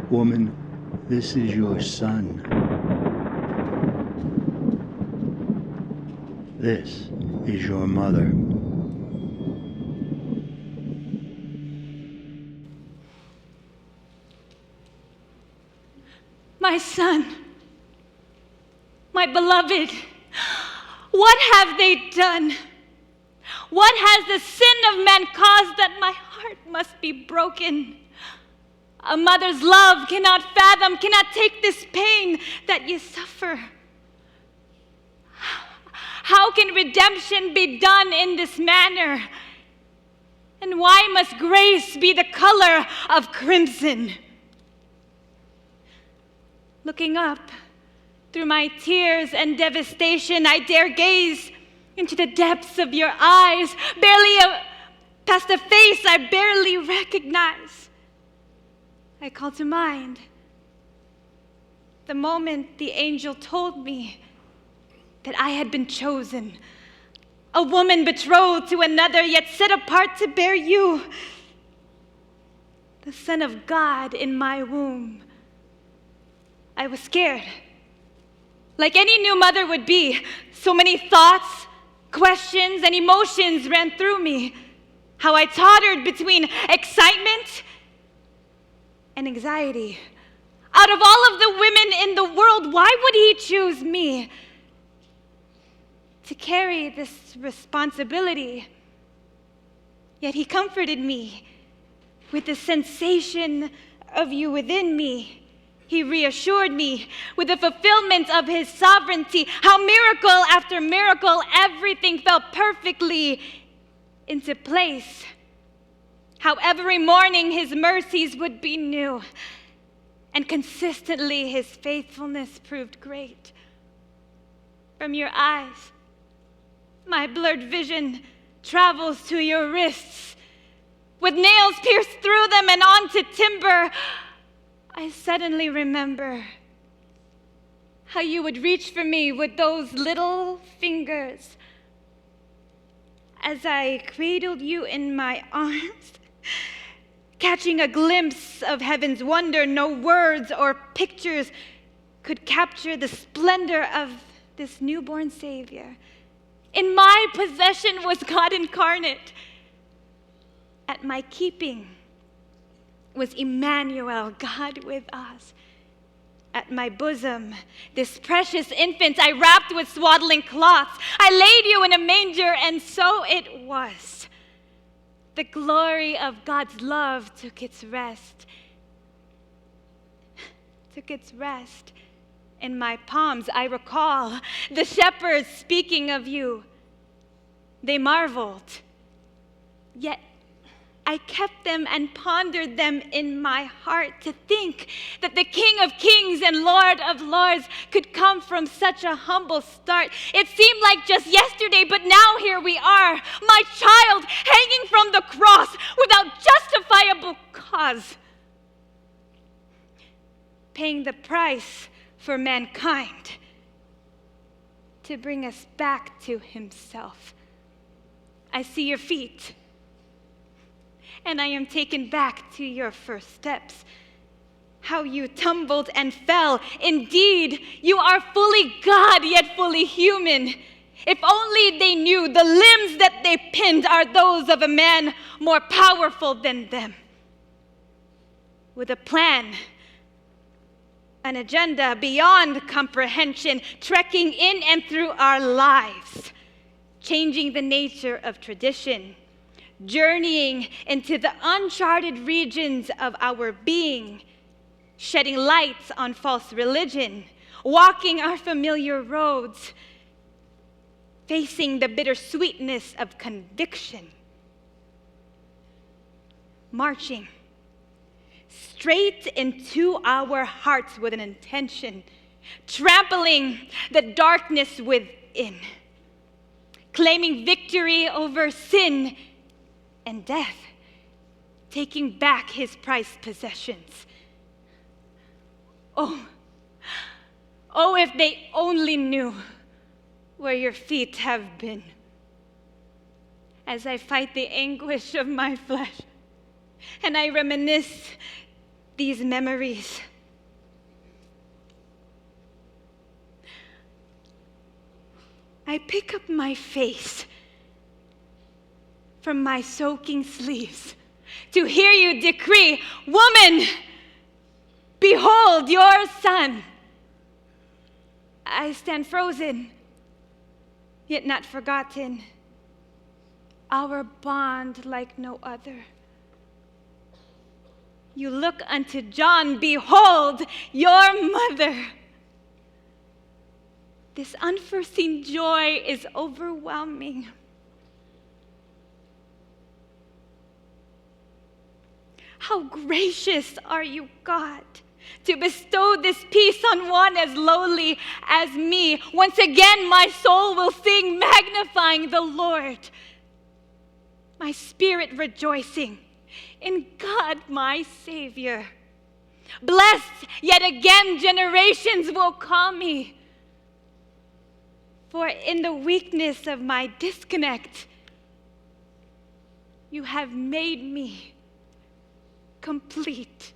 Woman, this is your son. This is your mother. My son, my beloved, what have they done? What has the sin of man caused that my heart must be broken? A mother's love cannot fathom, cannot take this pain that you suffer. How can redemption be done in this manner? And why must grace be the color of crimson? Looking up through my tears and devastation, I dare gaze into the depths of your eyes, past a face I barely recognize. I call to mind the moment the angel told me that I had been chosen, a woman betrothed to another, yet set apart to bear you, the Son of God in my womb. I was scared, like any new mother would be. So many thoughts, questions, and emotions ran through me. How I tottered between excitement and anxiety. Out of all of the women in the world, why would he choose me to carry this responsibility? Yet he comforted me with the sensation of you within me. He reassured me with the fulfillment of his sovereignty, how miracle after miracle, everything fell perfectly into place. How every morning his mercies would be new, and consistently his faithfulness proved great. From your eyes, my blurred vision travels to your wrists. With nails pierced through them and onto timber, I suddenly remember how you would reach for me with those little fingers as I cradled you in my arms, catching a glimpse of heaven's wonder. No words or pictures could capture the splendor of this newborn Savior. In my possession was God incarnate. At my keeping was Emmanuel, God with us. At my bosom, this precious infant I wrapped with swaddling cloths. I laid you in a manger, and so it was. The glory of God's love took its rest in my palms. I recall the shepherds speaking of you. They marveled, yet I kept them and pondered them in my heart, to think that the King of Kings and Lord of Lords could come from such a humble start. It seemed like just yesterday, but now here we are, my child hanging from the cross without justifiable cause, paying the price for mankind to bring us back to himself. I see your feet, and I am taken back to your first steps. How you tumbled and fell. Indeed, you are fully God, yet fully human. If only they knew the limbs that they pinned are those of a man more powerful than them. With a plan, an agenda beyond comprehension, trekking in and through our lives, changing the nature of tradition, journeying into the uncharted regions of our being, shedding light on false religion, walking our familiar roads, facing the bittersweetness of conviction, marching straight into our hearts with an intention, trampling the darkness within, claiming victory over sin and death, taking back his prized possessions. Oh, if they only knew where your feet have been. As I fight the anguish of my flesh, and I reminisce these memories. I pick up my face from my soaking sleeves to hear you decree, "Woman, behold your son." I stand frozen, yet not forgotten, our bond like no other. You look unto John, "Behold your mother." This unforeseen joy is overwhelming. How gracious are you, God, to bestow this peace on one as lowly as me. Once again, my soul will sing, magnifying the Lord, my spirit rejoicing in God, my Savior. Blessed, yet again generations will call me. For in the weakness of my disconnect, you have made me complete.